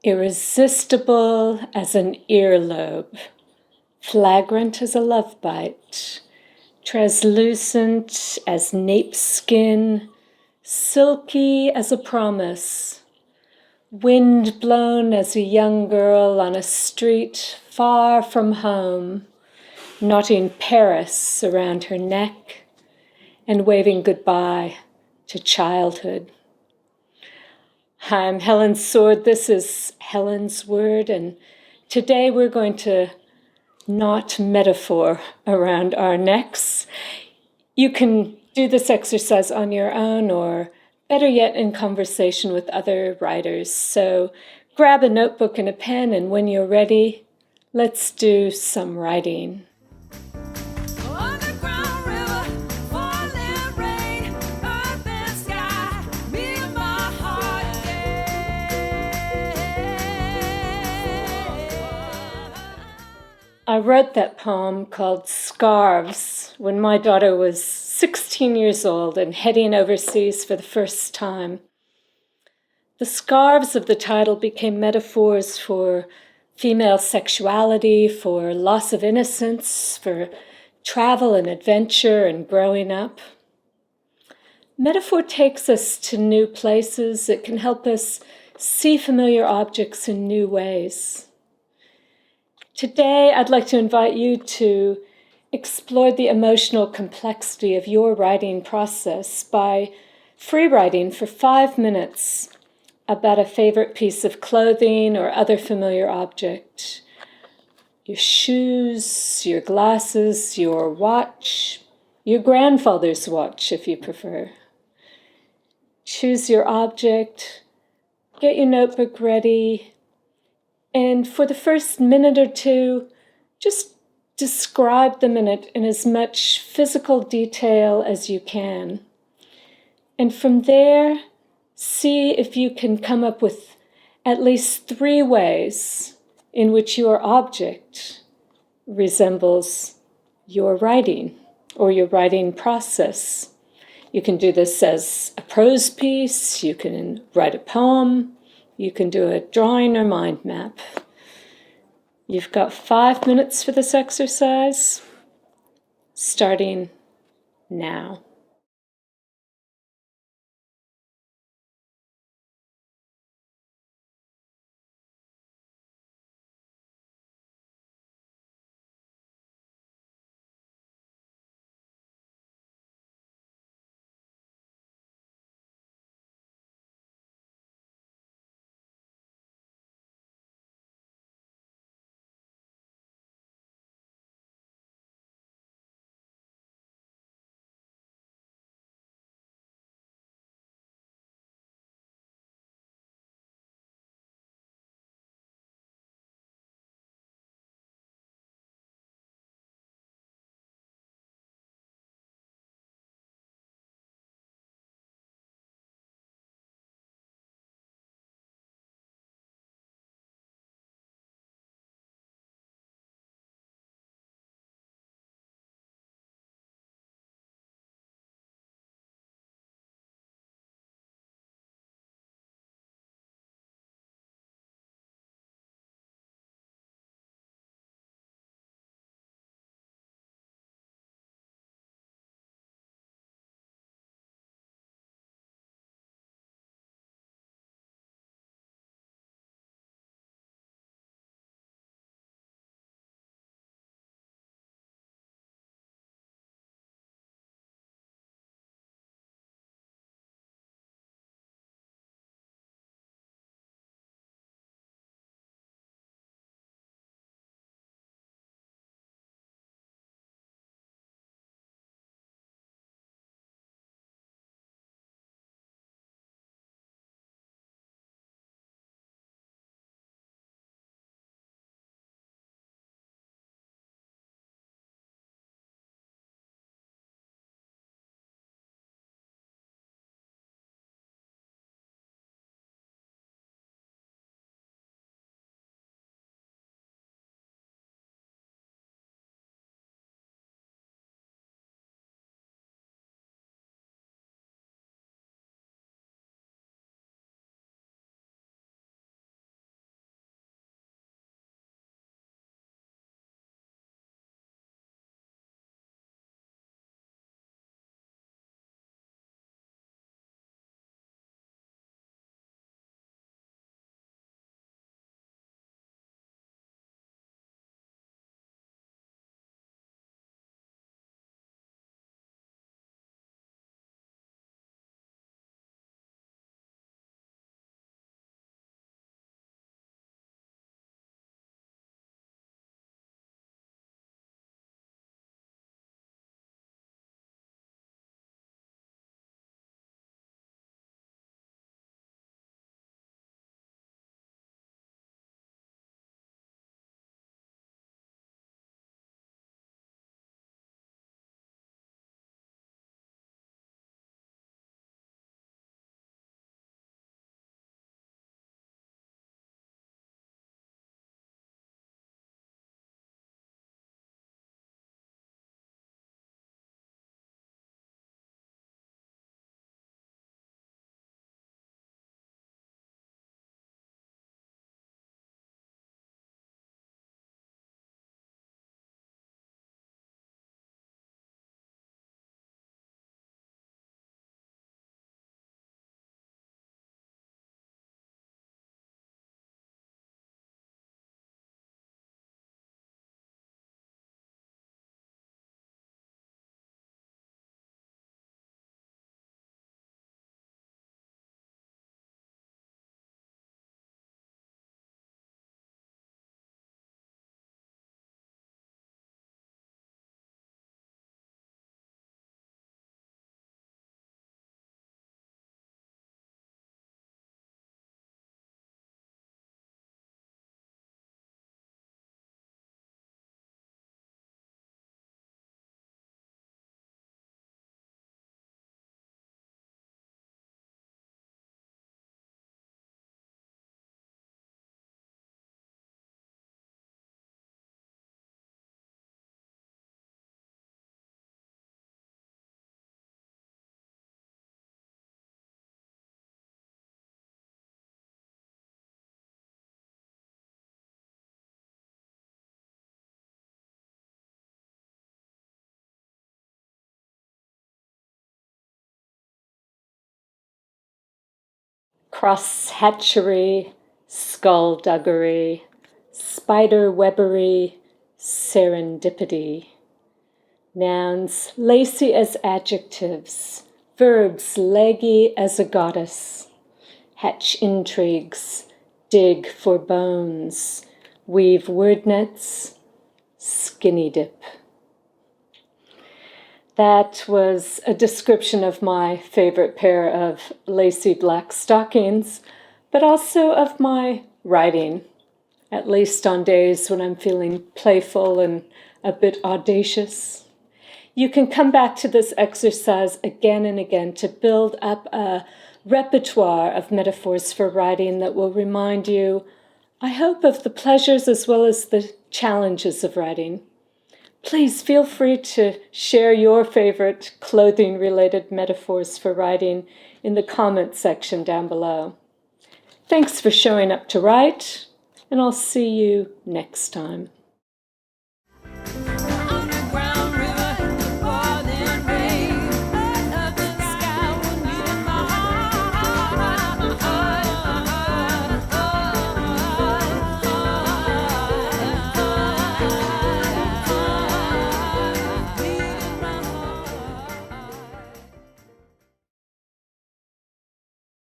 Irresistible as an earlobe, flagrant as a love bite, translucent as nape skin, silky as a promise, wind-blown as a young girl on a street far from home, knotting Paris around her neck and waving goodbye to childhood. I'm Helen Sword, this is Helen's Word, and today we're going to knot metaphor around our necks. You can do this exercise on your own, or better yet, in conversation with other writers. So grab a notebook and a pen, and when you're ready, let's do some writing. I wrote that poem called Scarves when my daughter was 16 years old and heading overseas for the first time. The scarves of the title became metaphors for female sexuality, for loss of innocence, for travel and adventure and growing up. Metaphor takes us to new places. It can help us see familiar objects in new ways. Today, I'd like to invite you to explore the emotional complexity of your writing process by free writing for 5 minutes about a favorite piece of clothing or other familiar object. Your shoes, your glasses, your watch, your grandfather's watch if you prefer. Choose your object, get your notebook ready, and for the first minute or two, just describe the minute in as much physical detail as you can. And from there, see if you can come up with at least 3 ways in which your object resembles your writing or your writing process. You can do this as a prose piece, you can write a poem, you can do a drawing or mind map. You've got 5 minutes for this exercise, starting now. cross-hatchery, skullduggery, spider-webbery, serendipity. Nouns lacy as adjectives, verbs leggy as a goddess, hatch intrigues, dig for bones, weave word nets, skinny dip. That was a description of my favorite pair of lacy black stockings, but also of my writing, at least on days when I'm feeling playful and a bit audacious. You can come back to this exercise again and again to build up a repertoire of metaphors for writing that will remind you, I hope, of the pleasures as well as the challenges of writing. Please feel free to share your favorite clothing-related metaphors for writing in the comments section down below. Thanks for showing up to write, and I'll see you next time.